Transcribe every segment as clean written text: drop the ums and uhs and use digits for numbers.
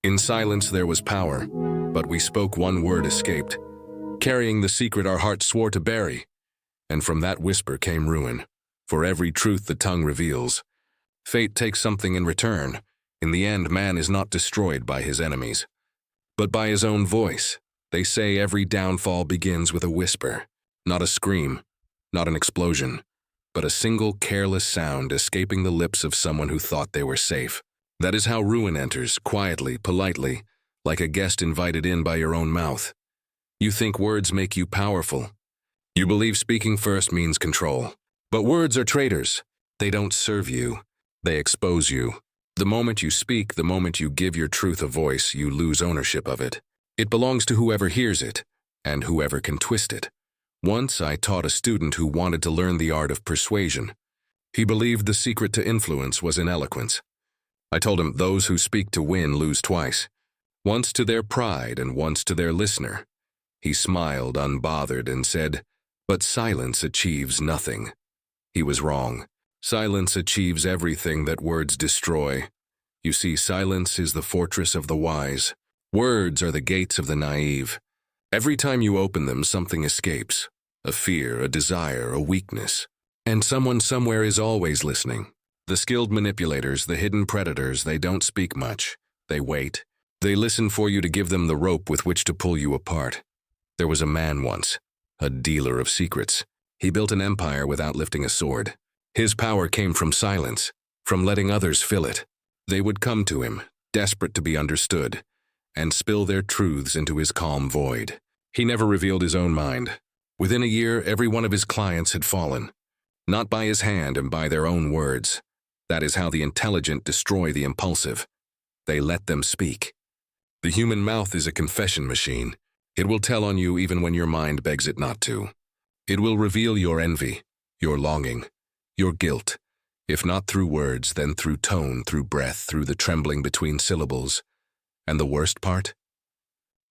In silence there was power, but we spoke one word escaped, carrying the secret our hearts swore to bury. And from that whisper came ruin. For every truth the tongue reveals, fate takes something in return. In the end, man is not destroyed by his enemies, but by his own voice. They say every downfall begins with a whisper, not a scream, not an explosion, but a single careless sound escaping the lips of someone who thought they were safe. That is how ruin enters, quietly, politely, like a guest invited in by your own mouth. You think words make you powerful. You believe speaking first means control. But words are traitors. They don't serve you. They expose you. The moment you speak, the moment you give your truth a voice, you lose ownership of it. It belongs to whoever hears it, and whoever can twist it. Once I taught a student who wanted to learn the art of persuasion. He believed the secret to influence was in eloquence. I told him those who speak to win lose twice, once to their pride and once to their listener. He smiled unbothered and said, "But silence achieves nothing." He was wrong. Silence achieves everything that words destroy. You see, silence is the fortress of the wise. Words are the gates of the naive. Every time you open them, something escapes. A fear, a desire, a weakness. And someone somewhere is always listening. The skilled manipulators, the hidden predators, they don't speak much. They wait. They listen for you to give them the rope with which to pull you apart. There was a man once, a dealer of secrets. He built an empire without lifting a sword. His power came from silence, from letting others fill it. They would come to him, desperate to be understood, and spill their truths into his calm void. He never revealed his own mind. Within a year, every one of his clients had fallen, not by his hand and by their own words. That is how the intelligent destroy the impulsive. They let them speak. The human mouth is a confession machine. It will tell on you even when your mind begs it not to. It will reveal your envy, your longing, your guilt, if not through words, then through tone, through breath, through the trembling between syllables. And the worst part?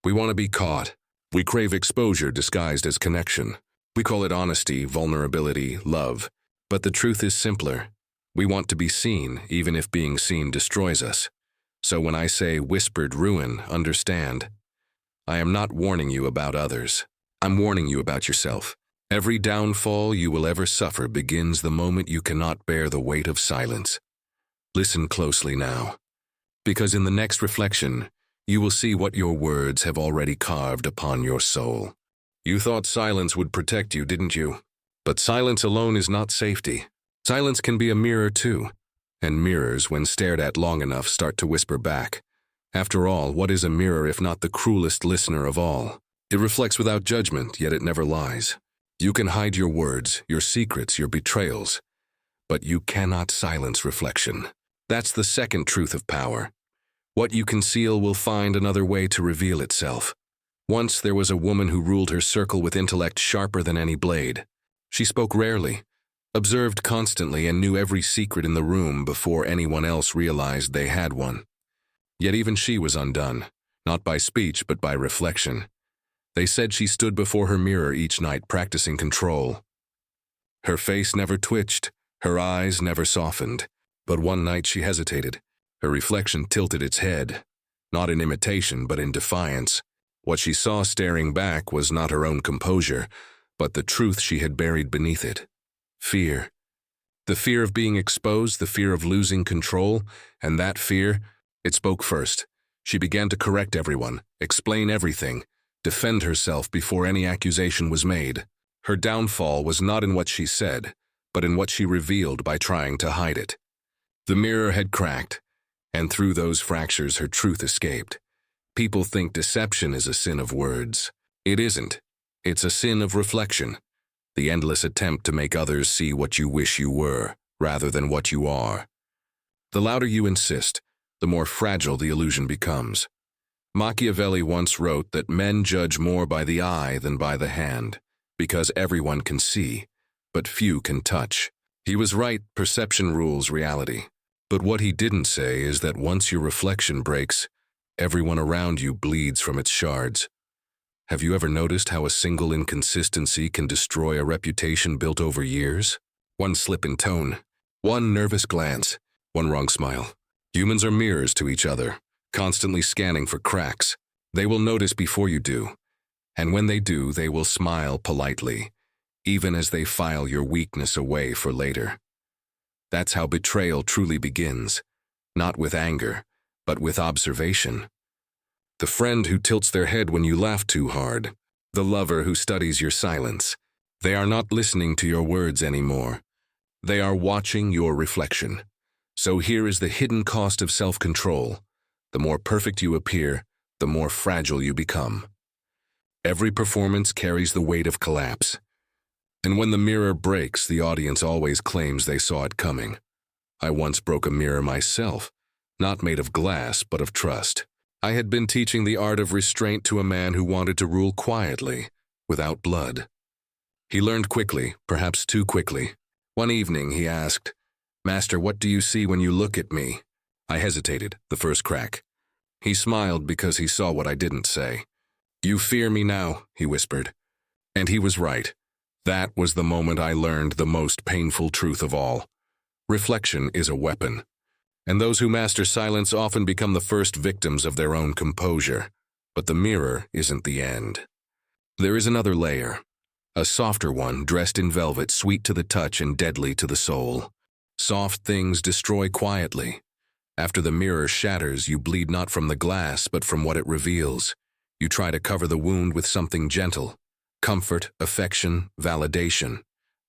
We want to be caught. We crave exposure disguised as connection. We call it honesty, vulnerability, love. But the truth is simpler. We want to be seen, even if being seen destroys us. So when I say whispered ruin, understand. I am not warning you about others. I'm warning you about yourself. Every downfall you will ever suffer begins the moment you cannot bear the weight of silence. Listen closely now, because in the next reflection, you will see what your words have already carved upon your soul. You thought silence would protect you, didn't you? But silence alone is not safety. Silence can be a mirror too, and mirrors, when stared at long enough, start to whisper back. After all, what is a mirror if not the cruelest listener of all? It reflects without judgment, yet it never lies. You can hide your words, your secrets, your betrayals, but you cannot silence reflection. That's the second truth of power. What you conceal will find another way to reveal itself. Once there was a woman who ruled her circle with intellect sharper than any blade. She spoke rarely, observed constantly, and knew every secret in the room before anyone else realized they had one. Yet even she was undone, not by speech but by reflection. They said she stood before her mirror each night practicing control. Her face never twitched, her eyes never softened, but one night she hesitated. Her reflection tilted its head, not in imitation but in defiance. What she saw staring back was not her own composure, but the truth she had buried beneath it. Fear. The fear of being exposed, the fear of losing control, and that fear, it spoke first. She began to correct everyone, explain everything, defend herself before any accusation was made. Her downfall was not in what she said, but in what she revealed by trying to hide it. The mirror had cracked, and through those fractures her truth escaped. People think deception is a sin of words. It isn't. It's a sin of reflection, the endless attempt to make others see what you wish you were, rather than what you are. The louder you insist, the more fragile the illusion becomes. Machiavelli once wrote that men judge more by the eye than by the hand, because everyone can see, but few can touch. He was right, perception rules reality. But what he didn't say is that once your reflection breaks, everyone around you bleeds from its shards. Have you ever noticed how a single inconsistency can destroy a reputation built over years? One slip in tone, one nervous glance, one wrong smile. Humans are mirrors to each other. constantly scanning for cracks. They will notice before you do, and when they do, they will smile politely, even as they file your weakness away for later. That's how betrayal truly begins, not with anger, but with observation. The friend who tilts their head when you laugh too hard, the lover who studies your silence. They are not listening to your words anymore. They are watching your reflection. So here is the hidden cost of self-control. The more perfect you appear, the more fragile you become. Every performance carries the weight of collapse. And when the mirror breaks, the audience always claims they saw it coming. I once broke a mirror myself, not made of glass, but of trust. I had been teaching the art of restraint to a man who wanted to rule quietly, without blood. He learned quickly, perhaps too quickly. One evening he asked, "Master, what do you see when you look at me?" I hesitated, the first crack. He smiled because he saw what I didn't say. "You fear me now," he whispered. And he was right. That was the moment I learned the most painful truth of all. Reflection is a weapon. And those who master silence often become the first victims of their own composure. But the mirror isn't the end. There is another layer. A softer one, dressed in velvet, sweet to the touch and deadly to the soul. Soft things destroy quietly. After the mirror shatters, you bleed not from the glass, but from what it reveals. You try to cover the wound with something gentle. Comfort, affection, validation.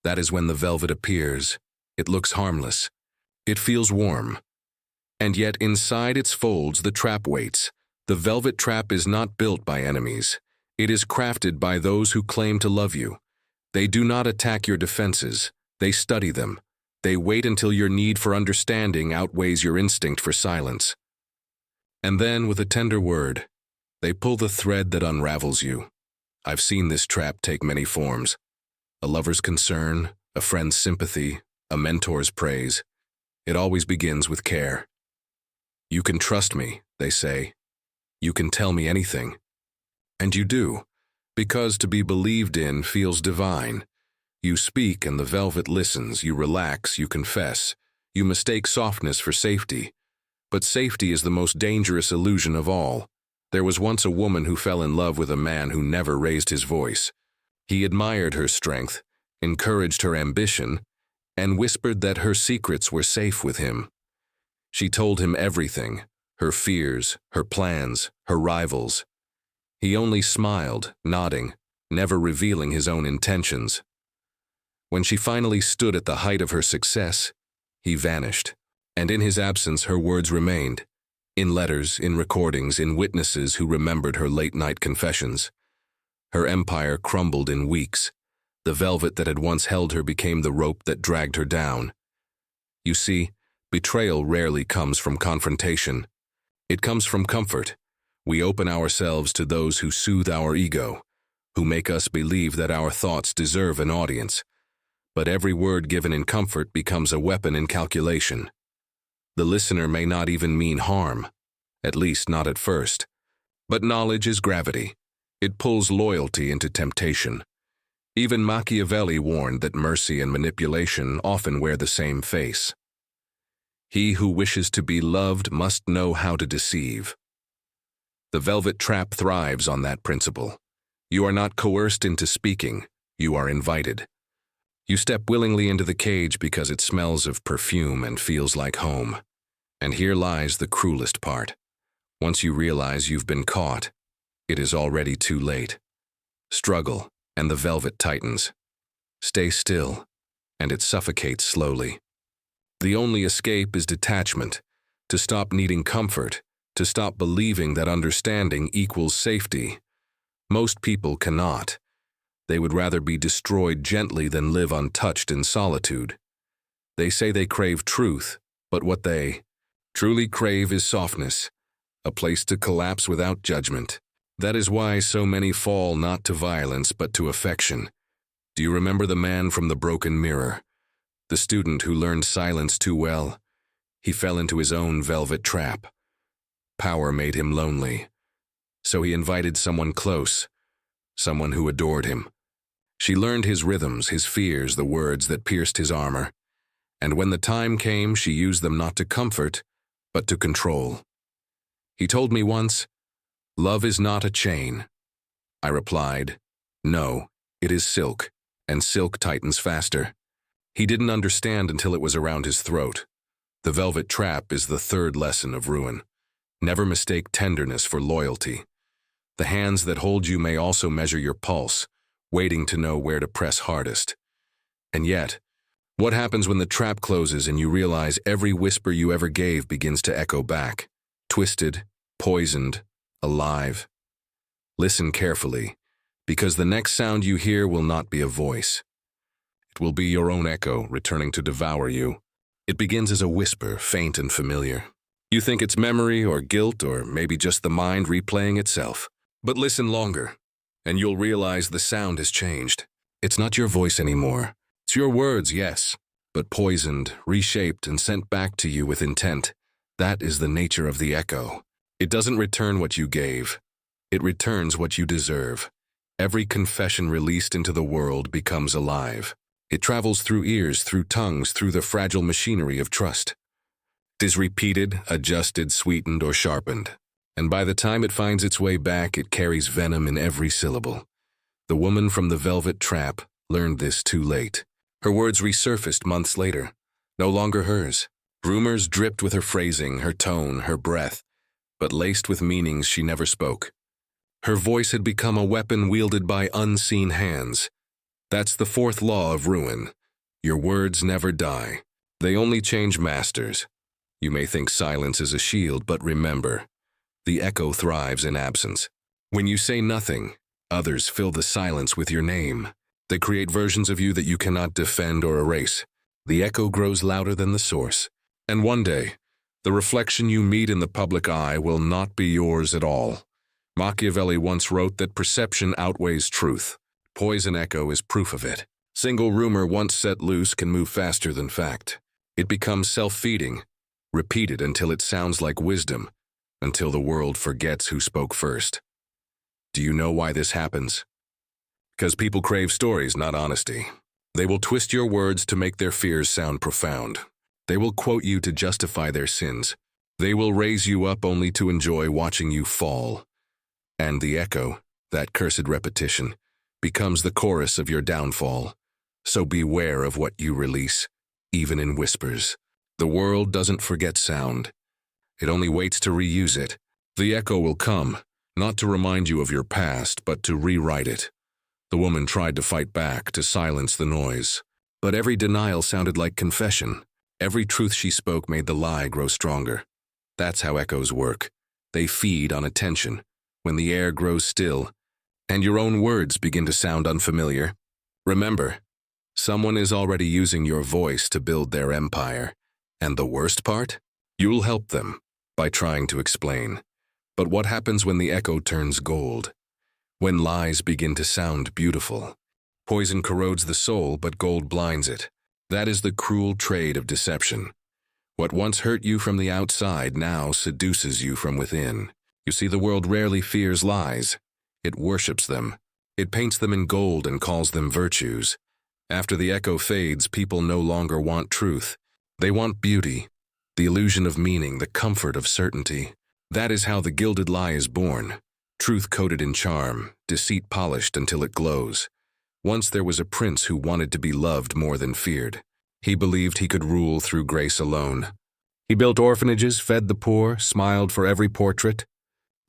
That is when the velvet appears. It looks harmless. It feels warm. And yet inside its folds the trap waits. The velvet trap is not built by enemies. It is crafted by those who claim to love you. They do not attack your defenses. They study them. They wait until your need for understanding outweighs your instinct for silence. And then, with a tender word, they pull the thread that unravels you. I've seen this trap take many forms. A lover's concern, a friend's sympathy, a mentor's praise. It always begins with care. You can trust me, they say. You can tell me anything. And you do, because to be believed in feels divine. You speak and the velvet listens, you relax, you confess. You mistake softness for safety. But safety is the most dangerous illusion of all. There was once a woman who fell in love with a man who never raised his voice. He admired her strength, encouraged her ambition, and whispered that her secrets were safe with him. She told him everything, her fears, her plans, her rivals. He only smiled, nodding, never revealing his own intentions. When she finally stood at the height of her success, he vanished, and in his absence her words remained, in letters, in recordings, in witnesses who remembered her late-night confessions. Her empire crumbled in weeks. The velvet that had once held her became the rope that dragged her down. You see, betrayal rarely comes from confrontation. It comes from comfort. We open ourselves to those who soothe our ego, who make us believe that our thoughts deserve an audience. But every word given in comfort becomes a weapon in calculation. The listener may not even mean harm, at least not at first. But knowledge is gravity. It pulls loyalty into temptation. Even Machiavelli warned that mercy and manipulation often wear the same face. He who wishes to be loved must know how to deceive. The velvet trap thrives on that principle. You are not coerced into speaking, you are invited. You step willingly into the cage because it smells of perfume and feels like home. And here lies the cruelest part. Once you realize you've been caught, it is already too late. Struggle, and the velvet tightens. Stay still, and it suffocates slowly. The only escape is detachment, to stop needing comfort, to stop believing that understanding equals safety. Most people cannot. They would rather be destroyed gently than live untouched in solitude. They say they crave truth, but what they truly crave is softness, a place to collapse without judgment. That is why so many fall not to violence but to affection. Do you remember the man from the broken mirror? The student who learned silence too well? He fell into his own velvet trap. Power made him lonely. So he invited someone close, someone who adored him. She learned his rhythms, his fears, the words that pierced his armor. And when the time came, she used them not to comfort, but to control. He told me once, "Love is not a chain." I replied, "No, it is silk, and silk tightens faster." He didn't understand until it was around his throat. The velvet trap is the third lesson of ruin. Never mistake tenderness for loyalty. The hands that hold you may also measure your pulse, waiting to know where to press hardest. And yet, what happens when the trap closes and you realize every whisper you ever gave begins to echo back? Twisted, poisoned, alive. Listen carefully, because the next sound you hear will not be a voice. It will be your own echo returning to devour you. It begins as a whisper, faint and familiar. You think it's memory or guilt or maybe just the mind replaying itself. But listen longer, and you'll realize the sound has changed. It's not your voice anymore. It's your words, yes, but poisoned, reshaped, and sent back to you with intent. That is the nature of the echo. It doesn't return what you gave. It returns what you deserve. Every confession released into the world becomes alive. It travels through ears, through tongues, through the fragile machinery of trust. It is repeated, adjusted, sweetened, or sharpened. And by the time it finds its way back, it carries venom in every syllable. The woman from the velvet trap learned this too late. Her words resurfaced months later, no longer hers. Rumors dripped with her phrasing, her tone, her breath, but laced with meanings she never spoke. Her voice had become a weapon wielded by unseen hands. That's the fourth law of ruin. Your words never die. They only change masters. You may think silence is a shield, but remember, the echo thrives in absence. When you say nothing, others fill the silence with your name. They create versions of you that you cannot defend or erase. The echo grows louder than the source. And one day, the reflection you meet in the public eye will not be yours at all. Machiavelli once wrote that perception outweighs truth. Poison echo is proof of it. Single rumor once set loose can move faster than fact. It becomes self-feeding, repeated until it sounds like wisdom, until the world forgets who spoke first. Do you know why this happens? Because people crave stories, not honesty. They will twist your words to make their fears sound profound. They will quote you to justify their sins. They will raise you up only to enjoy watching you fall. And the echo, that cursed repetition, becomes the chorus of your downfall. So beware of what you release, even in whispers. The world doesn't forget sound. It only waits to reuse it. The echo will come, not to remind you of your past, but to rewrite it. The woman tried to fight back, to silence the noise. But every denial sounded like confession. Every truth she spoke made the lie grow stronger. That's how echoes work. They feed on attention. When the air grows still, and your own words begin to sound unfamiliar, remember, someone is already using your voice to build their empire. And the worst part? You'll help them by trying to explain. But what happens when the echo turns gold? When lies begin to sound beautiful? Poison corrodes the soul, but gold blinds it. That is the cruel trade of deception. What once hurt you from the outside now seduces you from within. You see, the world rarely fears lies. It worships them. It paints them in gold and calls them virtues. After the echo fades, people no longer want truth. They want beauty, the illusion of meaning, the comfort of certainty. That is how the gilded lie is born. Truth coated in charm, deceit polished until it glows. Once there was a prince who wanted to be loved more than feared. He believed he could rule through grace alone. He built orphanages, fed the poor, smiled for every portrait.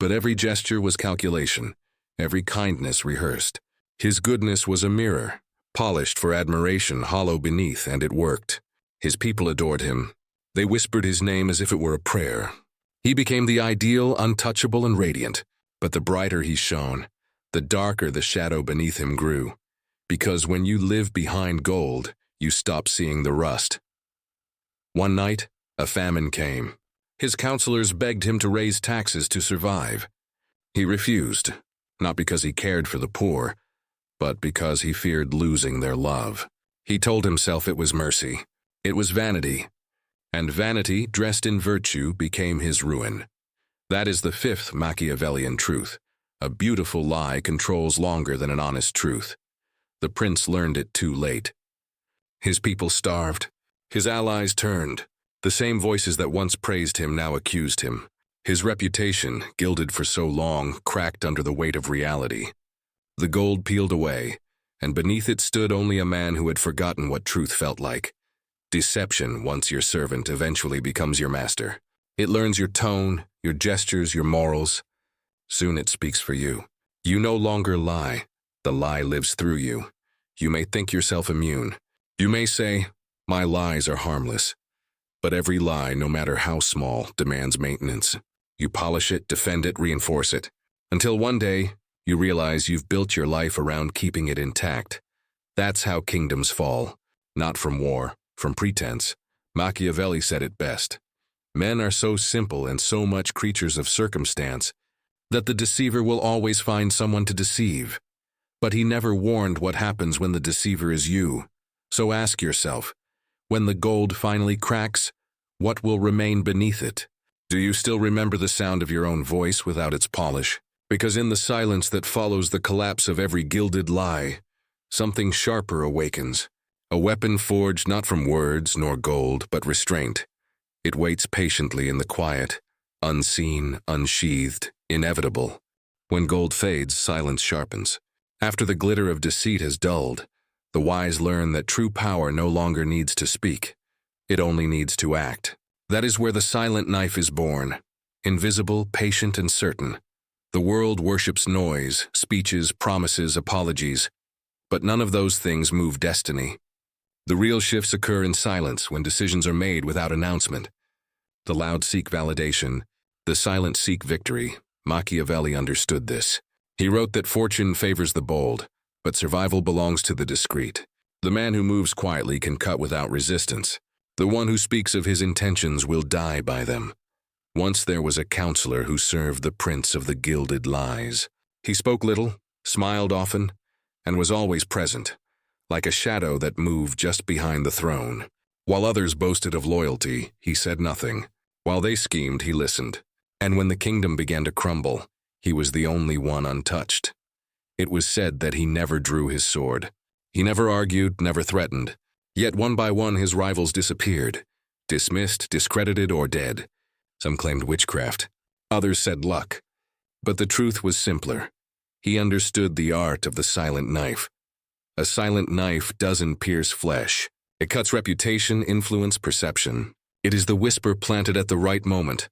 But every gesture was calculation, every kindness rehearsed. His goodness was a mirror, polished for admiration, hollow beneath, and it worked. His people adored him. They whispered his name as if it were a prayer. He became the ideal, untouchable, and radiant. But the brighter he shone, the darker the shadow beneath him grew. Because when you live behind gold, you stop seeing the rust. One night, a famine came. His counselors begged him to raise taxes to survive. He refused, not because he cared for the poor, but because he feared losing their love. He told himself it was mercy. It was vanity. And vanity, dressed in virtue, became his ruin. That is the fifth Machiavellian truth. A beautiful lie controls longer than an honest truth. The prince learned it too late. His people starved. His allies turned. The same voices that once praised him now accused him. His reputation, gilded for so long, cracked under the weight of reality. The gold peeled away, and beneath it stood only a man who had forgotten what truth felt like. Deception, once your servant, eventually becomes your master. It learns your tone, your gestures, your morals. Soon it speaks for you. You no longer lie. The lie lives through you. You may think yourself immune. You may say, "My lies are harmless." But every lie, no matter how small, demands maintenance. You polish it, defend it, reinforce it. Until one day, you realize you've built your life around keeping it intact. That's how kingdoms fall. Not from war, from pretense. Machiavelli said it best. Men are so simple and so much creatures of circumstance that the deceiver will always find someone to deceive. But he never warned what happens when the deceiver is you. So ask yourself, when the gold finally cracks, what will remain beneath it? Do you still remember the sound of your own voice without its polish? Because in the silence that follows the collapse of every gilded lie, something sharper awakens. A weapon forged not from words nor gold, but restraint. It waits patiently in the quiet, unseen, unsheathed, inevitable. When gold fades, silence sharpens. After the glitter of deceit has dulled, the wise learn that true power no longer needs to speak. It only needs to act. That is where the silent knife is born. Invisible, patient, and certain. The world worships noise, speeches, promises, apologies. But none of those things move destiny. The real shifts occur in silence when decisions are made without announcement. The loud seek validation. The silent seek victory. Machiavelli understood this. He wrote that fortune favors the bold, but survival belongs to the discreet. The man who moves quietly can cut without resistance. The one who speaks of his intentions will die by them. Once there was a counselor who served the prince of the gilded lies. He spoke little, smiled often, and was always present, like a shadow that moved just behind the throne. While others boasted of loyalty, he said nothing. While they schemed, he listened. And when the kingdom began to crumble, he was the only one untouched. It was said that he never drew his sword. He never argued, never threatened. Yet one by one his rivals disappeared, dismissed, discredited, or dead. Some claimed witchcraft. Others said luck. But the truth was simpler. He understood the art of the silent knife. A silent knife doesn't pierce flesh. It cuts reputation, influence, perception. It is the whisper planted at the right moment.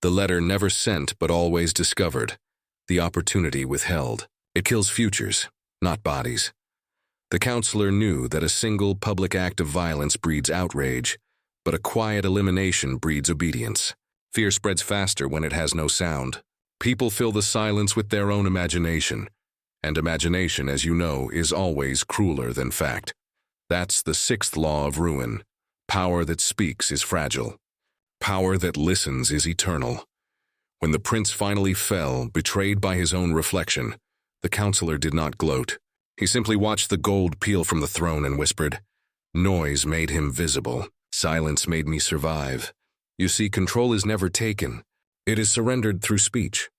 The letter never sent but always discovered. The opportunity withheld. It kills futures, not bodies. The counselor knew that a single public act of violence breeds outrage, but a quiet elimination breeds obedience. Fear spreads faster when it has no sound. People fill the silence with their own imagination, and imagination, as you know, is always crueler than fact. That's the sixth law of ruin. Power that speaks is fragile. Power that listens is eternal. When the prince finally fell, betrayed by his own reflection, the counselor did not gloat. He simply watched the gold peel from the throne and whispered, "Noise made him visible. Silence made me survive." You see, control is never taken. It is surrendered through speech.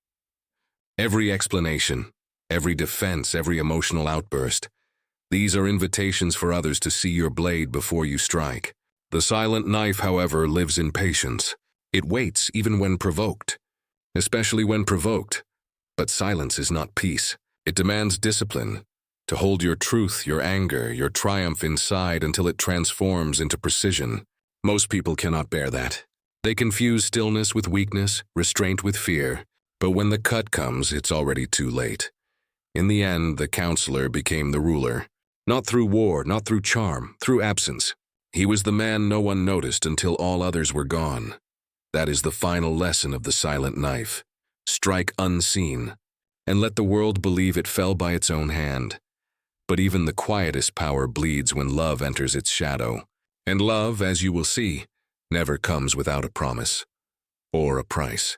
Every explanation, every defense, every emotional outburst, these are invitations for others to see your blade before you strike. The silent knife, however, lives in patience. It waits even when provoked, especially when provoked. But silence is not peace. It demands discipline. To hold your truth, your anger, your triumph inside until it transforms into precision. Most people cannot bear that. They confuse stillness with weakness, restraint with fear. But when the cut comes, it's already too late. In the end, the counselor became the ruler. Not through war, not through charm, through absence. He was the man no one noticed until all others were gone. That is the final lesson of the silent knife. Strike unseen, and let the world believe it fell by its own hand. But even the quietest power bleeds when love enters its shadow. And love, as you will see, never comes without a promise or a price.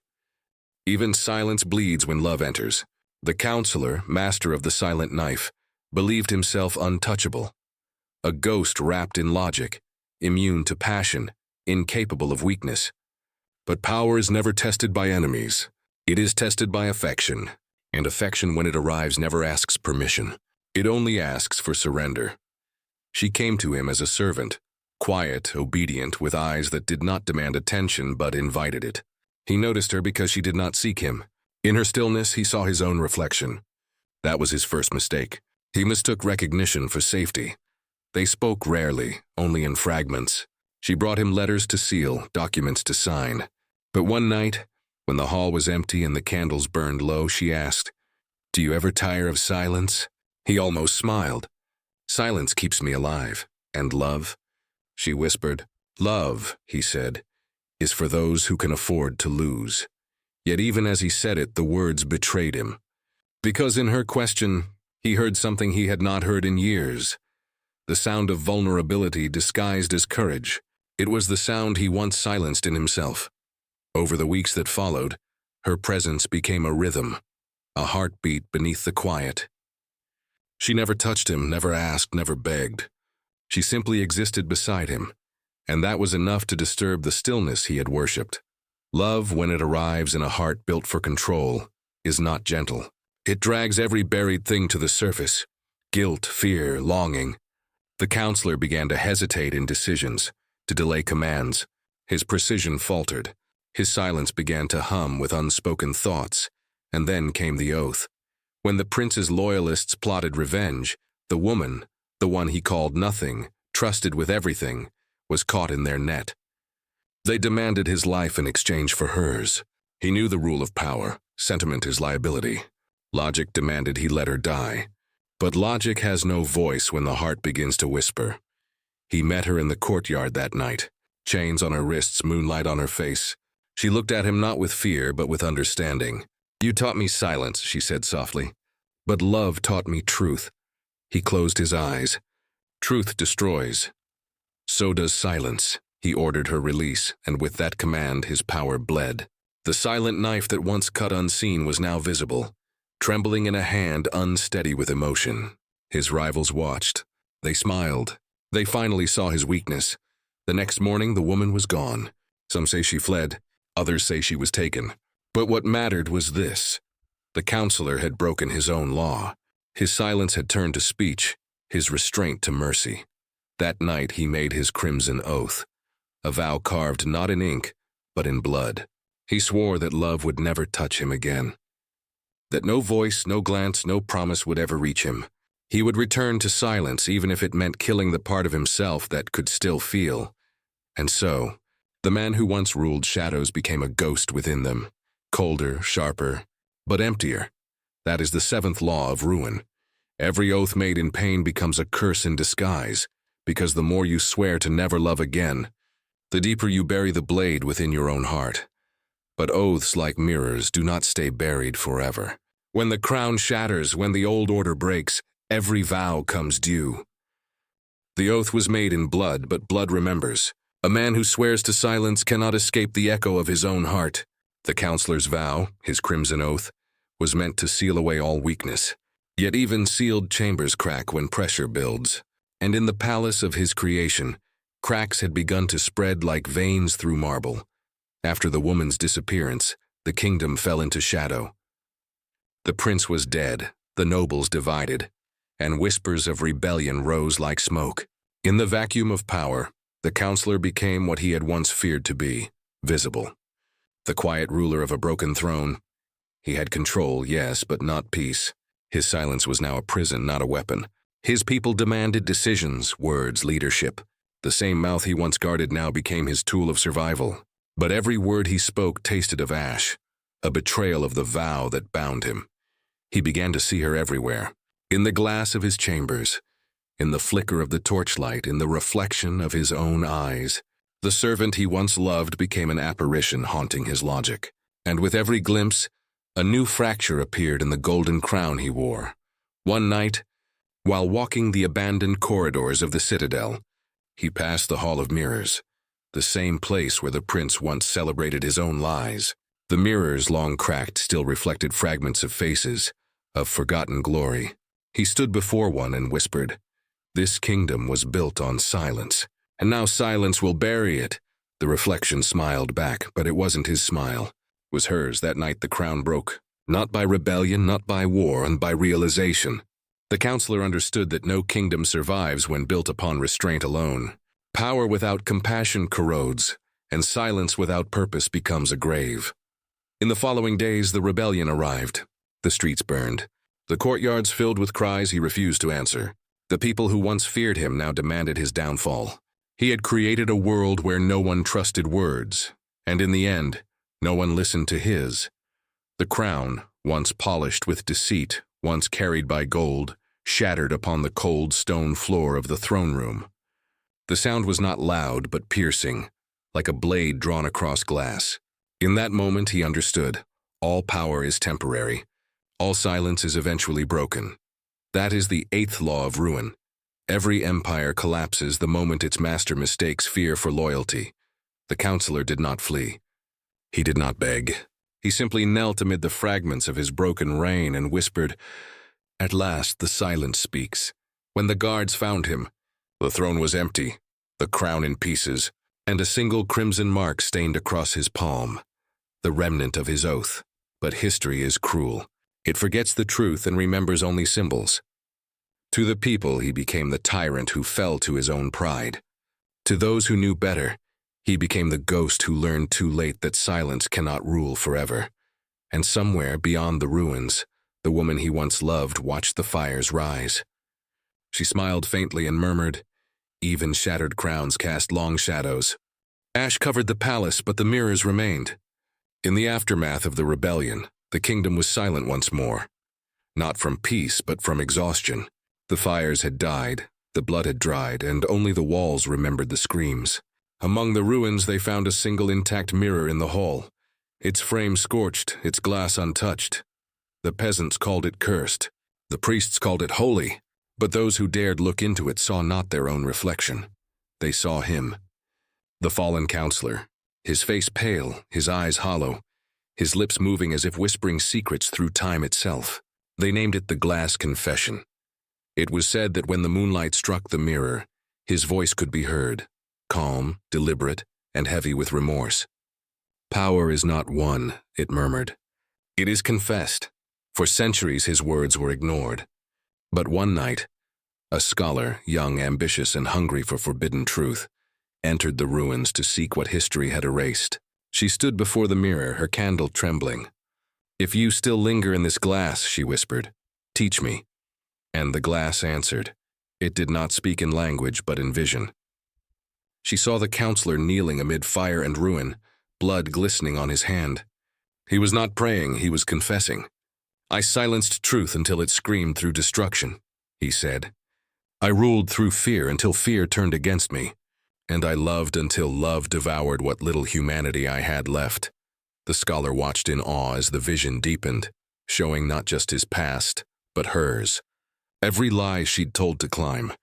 Even silence bleeds when love enters. The counselor, master of the silent knife, believed himself untouchable. A ghost wrapped in logic, immune to passion, incapable of weakness. But power is never tested by enemies. It is tested by affection. And affection, when it arrives, never asks permission. It only asks for surrender. She came to him as a servant, quiet, obedient, with eyes that did not demand attention but invited it. He noticed her because she did not seek him. In her stillness, he saw his own reflection. That was his first mistake. He mistook recognition for safety. They spoke rarely, only in fragments. She brought him letters to seal, documents to sign. But one night, when the hall was empty and the candles burned low, she asked, "Do you ever tire of silence?" He almost smiled. "Silence keeps me alive. And love?" She whispered. "Love," he said, "is for those who can afford to lose." Yet even as he said it, the words betrayed him. Because in her question, he heard something he had not heard in years. The sound of vulnerability disguised as courage. It was the sound he once silenced in himself. Over the weeks that followed, her presence became a rhythm, a heartbeat beneath the quiet. She never touched him, never asked, never begged. She simply existed beside him, and that was enough to disturb the stillness he had worshipped. Love, when it arrives in a heart built for control, is not gentle. It drags every buried thing to the surface: guilt, fear, longing. The counselor began to hesitate in decisions, to delay commands. His precision faltered. His silence began to hum with unspoken thoughts. And then came the oath. When the prince's loyalists plotted revenge, the woman, the one he called nothing, trusted with everything, was caught in their net. They demanded his life in exchange for hers. He knew the rule of power: sentiment is liability. Logic demanded he let her die. But logic has no voice when the heart begins to whisper. He met her in the courtyard that night, chains on her wrists, moonlight on her face. She looked at him not with fear, but with understanding. "You taught me silence," she said softly. "But love taught me truth." He closed his eyes. "Truth destroys. So does silence." He ordered her release, and with that command his power bled. The silent knife that once cut unseen was now visible, trembling in a hand unsteady with emotion. His rivals watched. They smiled. They finally saw his weakness. The next morning the woman was gone. Some say she fled, others say she was taken. But what mattered was this: the counselor had broken his own law. His silence had turned to speech, his restraint to mercy. That night he made his crimson oath, a vow carved not in ink, but in blood. He swore that love would never touch him again, that no voice, no glance, no promise would ever reach him. He would return to silence, even if it meant killing the part of himself that could still feel. And so, the man who once ruled shadows became a ghost within them, colder, sharper, but emptier. That is the seventh law of ruin. Every oath made in pain becomes a curse in disguise, because the more you swear to never love again, the deeper you bury the blade within your own heart. But oaths, like mirrors, do not stay buried forever. When the crown shatters, when the old order breaks, every vow comes due. The oath was made in blood, but blood remembers. A man who swears to silence cannot escape the echo of his own heart. The counselor's vow, his crimson oath, was meant to seal away all weakness. Yet even sealed chambers crack when pressure builds. And in the palace of his creation, cracks had begun to spread like veins through marble. After the woman's disappearance, the kingdom fell into shadow. The prince was dead, the nobles divided, and whispers of rebellion rose like smoke. In the vacuum of power, the counselor became what he had once feared to be: visible. The quiet ruler of a broken throne. He had control, yes, but not peace. His silence was now a prison, not a weapon. His people demanded decisions, words, leadership. The same mouth he once guarded now became his tool of survival. But every word he spoke tasted of ash, a betrayal of the vow that bound him. He began to see her everywhere, in the glass of his chambers, in the flicker of the torchlight, in the reflection of his own eyes. The servant he once loved became an apparition haunting his logic. And with every glimpse, a new fracture appeared in the golden crown he wore. One night, while walking the abandoned corridors of the citadel, he passed the Hall of Mirrors, the same place where the prince once celebrated his own lies. The mirrors, long cracked, still reflected fragments of faces, of forgotten glory. He stood before one and whispered, "This kingdom was built on silence, and now silence will bury it." The reflection smiled back, but it wasn't his smile. It was hers. That night the crown broke, not by rebellion, not by war, and by realization. The counselor understood that no kingdom survives when built upon restraint alone. Power without compassion corrodes, and silence without purpose becomes a grave. In the following days, the rebellion arrived. The streets burned. The courtyards filled with cries he refused to answer. The people who once feared him now demanded his downfall. He had created a world where no one trusted words, and in the end, no one listened to his. The crown, once polished with deceit, once carried by gold, shattered upon the cold stone floor of the throne room. The sound was not loud but piercing, like a blade drawn across glass. In that moment he understood, all power is temporary. All silence is eventually broken. That is the 8th law of ruin. Every empire collapses the moment its master mistakes fear for loyalty. The counselor did not flee. He did not beg. He simply knelt amid the fragments of his broken reign and whispered, "At last the silence speaks." When the guards found him, the throne was empty, the crown in pieces, and a single crimson mark stained across his palm, the remnant of his oath. But history is cruel. It forgets the truth and remembers only symbols. To the people, he became the tyrant who fell to his own pride. To those who knew better, he became the ghost who learned too late that silence cannot rule forever. And somewhere beyond the ruins, the woman he once loved watched the fires rise. She smiled faintly and murmured, "Even shattered crowns cast long shadows." Ash covered the palace, but the mirrors remained. In the aftermath of the rebellion, the kingdom was silent once more. Not from peace, but from exhaustion. The fires had died, the blood had dried, and only the walls remembered the screams. Among the ruins they found a single intact mirror in the hall, its frame scorched, its glass untouched. The peasants called it cursed. The priests called it holy. But those who dared look into it saw not their own reflection. They saw him. The fallen counselor, his face pale, his eyes hollow, his lips moving as if whispering secrets through time itself. They named it the Glass Confession. It was said that when the moonlight struck the mirror, his voice could be heard, calm, deliberate, and heavy with remorse. "Power is not won," it murmured. "It is confessed." For centuries his words were ignored. But one night, a scholar, young, ambitious, and hungry for forbidden truth, entered the ruins to seek what history had erased. She stood before the mirror, her candle trembling. "If you still linger in this glass," she whispered, "teach me." And the glass answered. It did not speak in language, but in vision. She saw the counselor kneeling amid fire and ruin, blood glistening on his hand. He was not praying, he was confessing. "I silenced truth until it screamed through destruction," he said. "I ruled through fear until fear turned against me. And I loved until love devoured what little humanity I had left." The scholar watched in awe as the vision deepened, showing not just his past, but hers. Every lie she'd told to climb,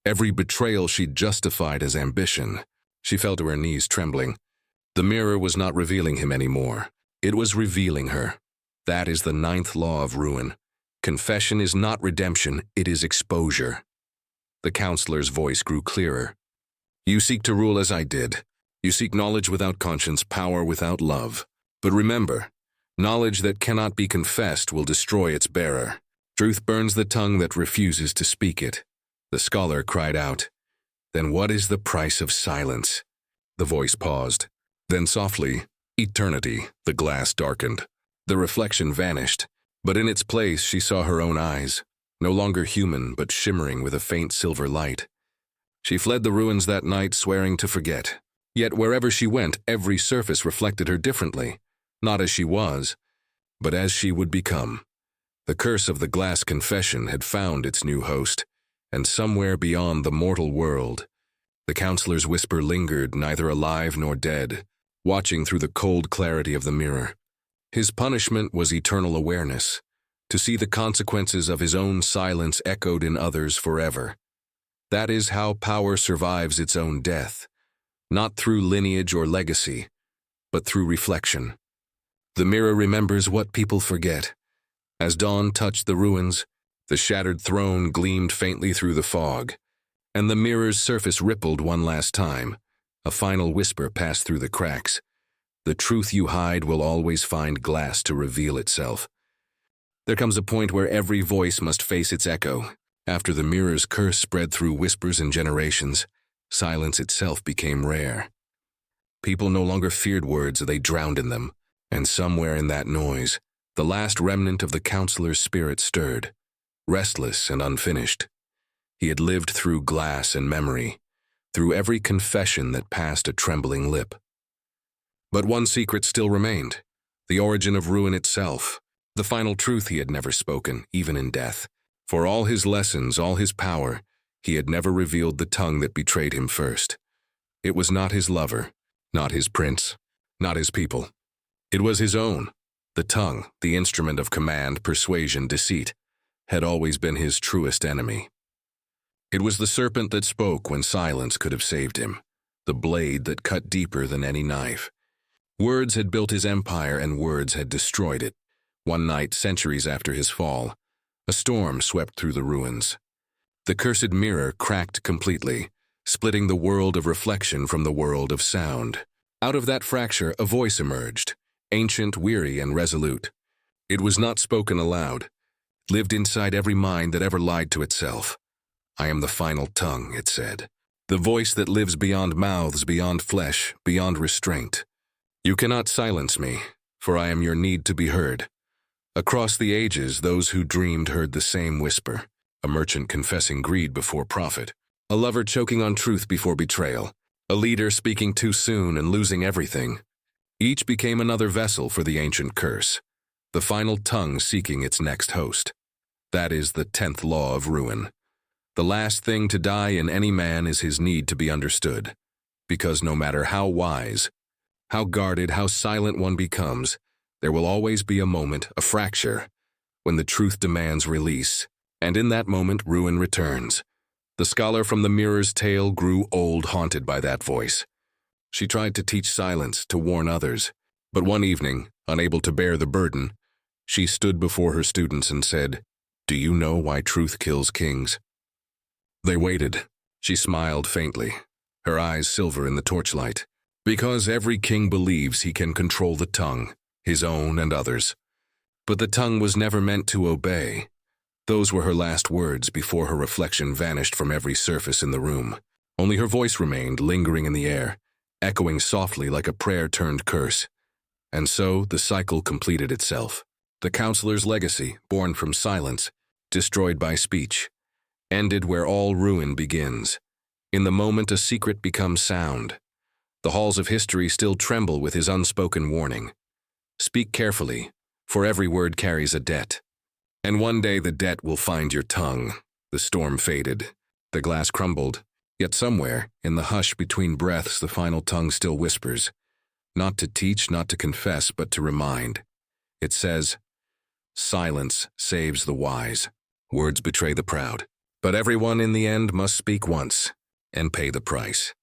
every betrayal she'd justified as ambition. She fell to her knees trembling. The mirror was not revealing him anymore. It was revealing her. That is the 9th law of ruin. Confession is not redemption, it is exposure. The counselor's voice grew clearer. "You seek to rule as I did. You seek knowledge without conscience, power without love. But remember, knowledge that cannot be confessed will destroy its bearer. Truth burns the tongue that refuses to speak it." The scholar cried out, "Then what is the price of silence?" The voice paused. Then softly, "Eternity." The glass darkened. The reflection vanished, but in its place she saw her own eyes, no longer human but shimmering with a faint silver light. She fled the ruins that night, swearing to forget. Yet wherever she went, every surface reflected her differently, not as she was, but as she would become. The curse of the Glass Confession had found its new host, and somewhere beyond the mortal world, the counselor's whisper lingered, neither alive nor dead, watching through the cold clarity of the mirror. His punishment was eternal awareness, to see the consequences of his own silence echoed in others forever. That is how power survives its own death, not through lineage or legacy, but through reflection. The mirror remembers what people forget. As dawn touched the ruins, the shattered throne gleamed faintly through the fog, and the mirror's surface rippled one last time. A final whisper passed through the cracks. "The truth you hide will always find glass to reveal itself." There comes a point where every voice must face its echo. After the mirror's curse spread through whispers and generations, silence itself became rare. People no longer feared words, they drowned in them. And somewhere in that noise, the last remnant of the counselor's spirit stirred, restless and unfinished. He had lived through glass and memory, through every confession that passed a trembling lip. But one secret still remained, the origin of ruin itself, the final truth he had never spoken, even in death. For all his lessons, all his power, he had never revealed the tongue that betrayed him first. It was not his lover, not his prince, not his people. It was his own. The tongue, the instrument of command, persuasion, deceit, had always been his truest enemy. It was the serpent that spoke when silence could have saved him, the blade that cut deeper than any knife. Words had built his empire, and words had destroyed it. One night, centuries after his fall, a storm swept through the ruins. The cursed mirror cracked completely, splitting the world of reflection from the world of sound. Out of that fracture, a voice emerged, ancient, weary, and resolute. It was not spoken aloud, lived inside every mind that ever lied to itself. "I am the final tongue," it said. "The voice that lives beyond mouths, beyond flesh, beyond restraint. You cannot silence me, for I am your need to be heard." Across the ages, those who dreamed heard the same whisper, a merchant confessing greed before profit, a lover choking on truth before betrayal, a leader speaking too soon and losing everything. Each became another vessel for the ancient curse, the final tongue seeking its next host. That is the 10th law of ruin. The last thing to die in any man is his need to be understood, because no matter how wise, how guarded, how silent one becomes, there will always be a moment, a fracture, when the truth demands release, and in that moment ruin returns. The scholar from the mirror's tale grew old, haunted by that voice. She tried to teach silence, to warn others, but one evening, unable to bear the burden, she stood before her students and said, "Do you know why truth kills kings?" They waited. She smiled faintly, her eyes silver in the torchlight. "Because every king believes he can control the tongue, his own and others. But the tongue was never meant to obey." Those were her last words before her reflection vanished from every surface in the room. Only her voice remained, lingering in the air, echoing softly like a prayer turned curse. And so the cycle completed itself. The counselor's legacy, born from silence, destroyed by speech, ended where all ruin begins. In the moment a secret becomes sound. The halls of history still tremble with his unspoken warning. Speak carefully, for every word carries a debt. And one day the debt will find your tongue. The storm faded. The glass crumbled. Yet somewhere, in the hush between breaths, the final tongue still whispers. Not to teach, not to confess, but to remind. It says, "Silence saves the wise. Words betray the proud. But everyone in the end must speak once and pay the price."